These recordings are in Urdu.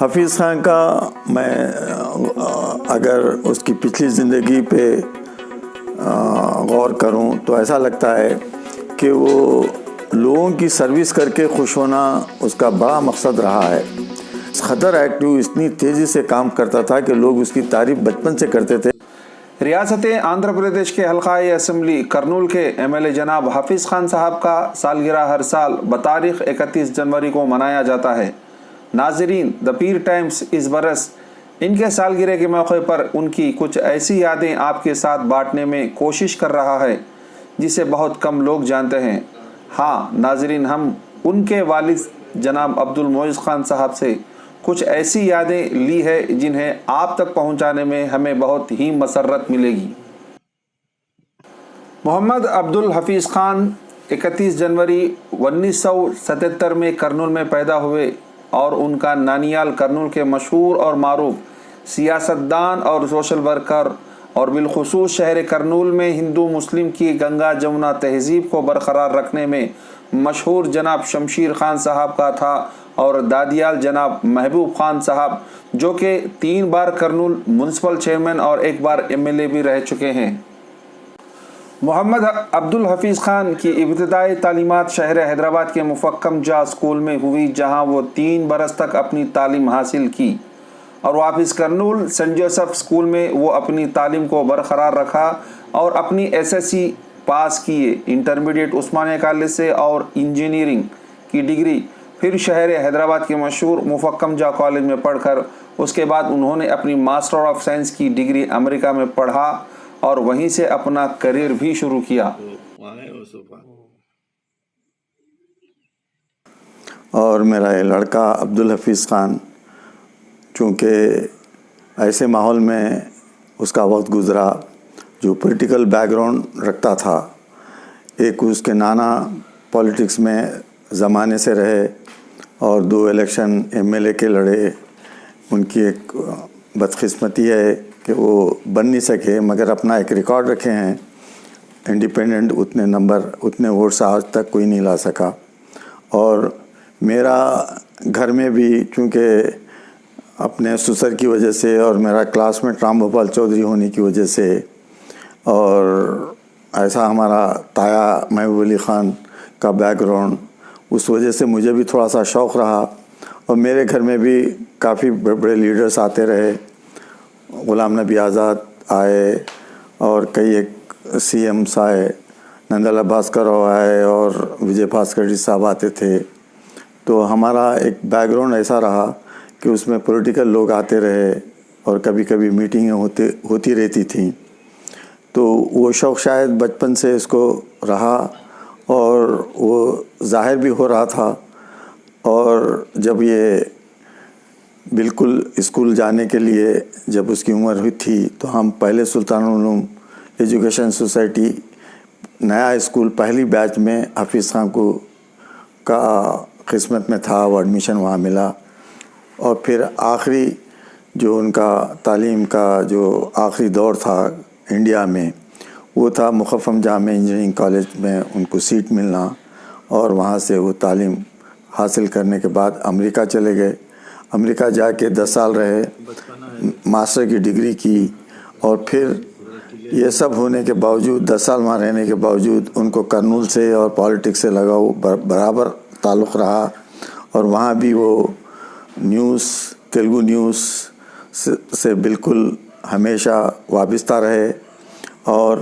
حفیظ خان کا میں اگر اس کی پچھلی زندگی پہ غور کروں تو ایسا لگتا ہے کہ وہ لوگوں کی سروس کر کے خوش ہونا اس کا بڑا مقصد رہا ہے۔ خطر ایکٹیو اتنی تیزی سے کام کرتا تھا کہ لوگ اس کی تعریف بچپن سے کرتے تھے۔ ریاست آندھرا پردیش کے حلقہ اسمبلی کرنول کے ایم ایل اے جناب حفیظ خان صاحب کا سالگرہ ہر سال بتاریخ 31 جنوری کو منایا جاتا ہے۔ ناظرین، دا پیر ٹائمز اس برس ان کے سالگرہ کے موقع پر ان کی کچھ ایسی یادیں آپ کے ساتھ بانٹنے میں کوشش کر رہا ہے جسے بہت کم لوگ جانتے ہیں۔ ہاں ناظرین، ہم ان کے والد جناب عبد المعز خان صاحب سے کچھ ایسی یادیں لی ہے جنہیں آپ تک پہنچانے میں ہمیں بہت ہی مسرت ملے گی۔ محمد عبد الحفیظ خان 31 جنوری 1977 میں کرنول میں پیدا ہوئے اور ان کا نانیال کرنول کے مشہور اور معروف سیاستدان اور سوشل ورکر اور بالخصوص شہر کرنول میں ہندو مسلم کی گنگا جمنا تہذیب کو برقرار رکھنے میں مشہور جناب شمشیر خان صاحب کا تھا، اور دادیال جناب محبوب خان صاحب جو کہ 3 بار کرنول میونسپل چیئرمین اور 1 بار ایم ایل اے بھی رہ چکے ہیں۔ محمد عبد الحفیظ خان کی ابتدائی تعلیمات شہر حیدرآباد کے مفخم جا اسکول میں ہوئی، جہاں وہ 3 برس تک اپنی تعلیم حاصل کی، اور واپس کرنول سینٹ جوسف اسکول میں وہ اپنی تعلیم کو برقرار رکھا اور اپنی SSC پاس کیے۔ انٹرمیڈیٹ عثمانیہ کالج سے اور انجینئرنگ کی ڈگری پھر شہر حیدرآباد کے مشہور مفخم جا کالج میں پڑھ کر اس کے بعد انہوں نے اپنی ماسٹر آف سائنس کی ڈگری امریکہ میں پڑھا اور وہیں سے اپنا کریئر بھی شروع کیا۔ اور میرا یہ لڑکا عبد الحفیظ خان چونکہ ایسے ماحول میں اس کا وقت گزرا جو پولیٹیکل بیک گراؤنڈ رکھتا تھا، ایک اس کے نانا پولیٹکس میں زمانے سے رہے اور 2 الیکشن ایم ایل اے کے لڑے۔ ان کی ایک بدقسمتی ہے کہ وہ بن نہیں سکے، مگر اپنا ایک ریکارڈ رکھے ہیں، انڈیپینڈنٹ اتنے ووٹس آج تک کوئی نہیں لا سکا۔ اور میرا گھر میں بھی چونکہ اپنے سسر کی وجہ سے اور میرا کلاس میٹ رام بھوپال چودھری ہونے کی وجہ سے اور ایسا ہمارا تایا محبوب علی خان کا بیک گراؤنڈ، اس وجہ سے مجھے بھی تھوڑا سا شوق رہا، اور میرے گھر میں بھی کافی بڑے بڑے لیڈرز آتے رہے۔ غلام نبی آزاد آئے اور کئی ایک CMs آئے، نندلال بھاسکر راؤ آئے اور وجے بھاسکر جی صاحب آتے تھے۔ تو ہمارا ایک بیک گراؤنڈ ایسا رہا کہ اس میں پولیٹیکل لوگ آتے رہے اور کبھی کبھی میٹنگیں ہوتی رہتی تھیں۔ تو وہ شوق شاید بچپن سے اس کو رہا اور وہ ظاہر بھی ہو رہا تھا۔ اور جب یہ بالکل اسکول جانے کے لیے جب اس کی عمر ہوئی تھی تو ہم پہلے سلطان العلوم ایجوکیشن سوسائٹی نیا اسکول پہلی بیچ میں حفیظ خان کا قسمت میں تھا، وہ ایڈمیشن وہاں ملا۔ اور پھر آخری جو ان کا تعلیم کا جو آخری دور تھا انڈیا میں، وہ تھا مفخم جامع انجینئرنگ کالج میں ان کو سیٹ ملنا، اور وہاں سے وہ تعلیم حاصل کرنے کے بعد امریکہ چلے گئے۔ امریکہ جا کے 10 سال رہے، ماسٹر کی ڈگری کی، اور پھر یہ سب ہونے کے باوجود 10 سال وہاں رہنے کے باوجود ان کو کرنول سے اور پالیٹکس سے لگاؤ برابر تعلق رہا، اور وہاں بھی وہ تیلگو نیوز سے بالکل ہمیشہ وابستہ رہے، اور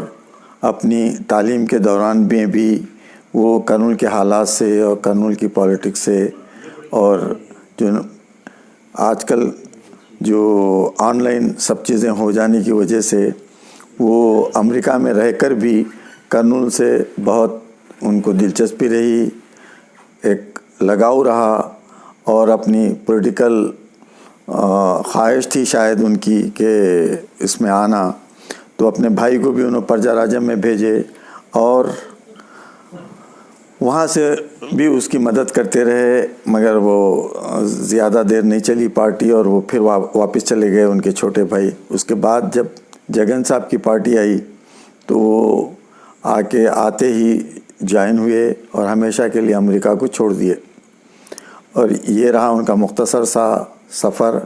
اپنی تعلیم کے دوران بھی وہ کرنول کے حالات سے اور کرنول کی پالیٹکس سے، اور جو آج کل جو آن لائن سب چیزیں ہو جانے کی وجہ سے وہ امریکہ میں رہ کر بھی کرنول سے بہت ان کو دلچسپی رہی، ایک لگاؤ رہا، اور اپنی پولیٹیکل خواہش تھی شاید ان کی کہ اس میں آنا، تو اپنے بھائی کو بھی انہوں پرجا راجم میں بھیجے، اور وہاں سے بھی اس کی مدد کرتے رہے، مگر وہ زیادہ دیر نہیں چلی پارٹی، اور وہ پھر واپس چلے گئے ان کے چھوٹے بھائی۔ اس کے بعد جب جگن صاحب کی پارٹی آئی تو وہ آتے ہی جوائن ہوئے اور ہمیشہ کے لیے امریکہ کو چھوڑ دیے، اور یہ رہا ان کا مختصر سا سفر